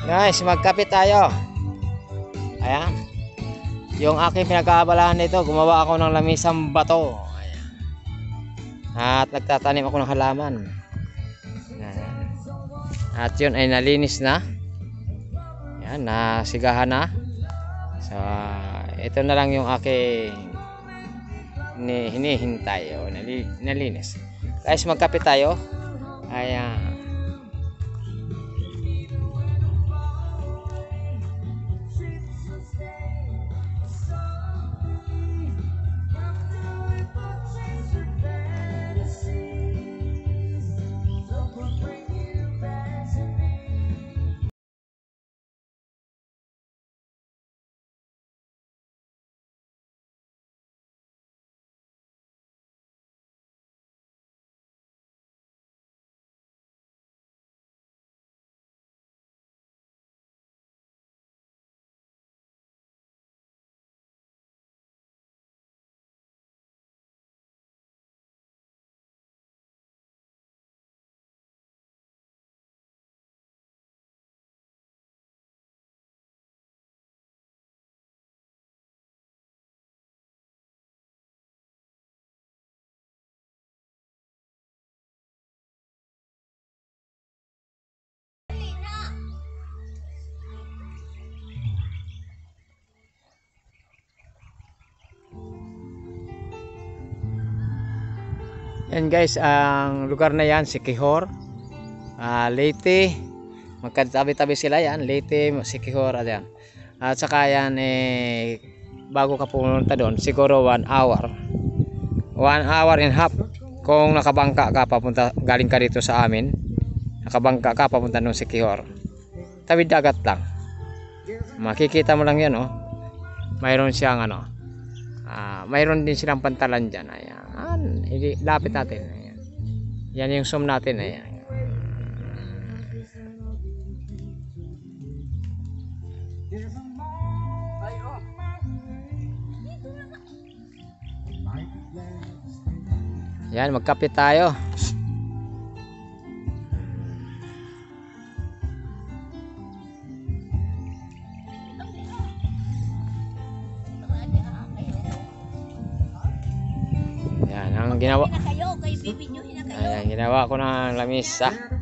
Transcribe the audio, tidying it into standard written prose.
Guys, magkape tayo. Ayan. Yung aking pinag-aabalahan nito, gumawa ako ng lamisang bato. Ayan. At nagtatanim ako ng halaman. Ayan. At yun ay nalinis na. Ayan, nasigahan na. So, ito na lang yung aking hinihintay. O, nalinis. Guys, magkape tayo. Ayan. Yan guys, ang lugar na yan, Siquijor, Leyte, magkatabi-tabi sila yan, Leyte, Siquijor, at yan. At saka yan, bago ka pumunta doon, siguro 1 hour. 1 hour and a half kung nakabangka ka, papunta, galing ka dito sa amin, nakabangka ka, papunta doon Siquijor. Tawid dagat lang. Makikita mo lang yan, oh. Mayroon siyang mayroon din silang pantalan dyan. Ayan. Lapit natin. Ayan. Yan yung zoom natin. Ayan. Yan, magkape tayo. Yan ang ginawa. Ayan, ginawa ko ng lamisa.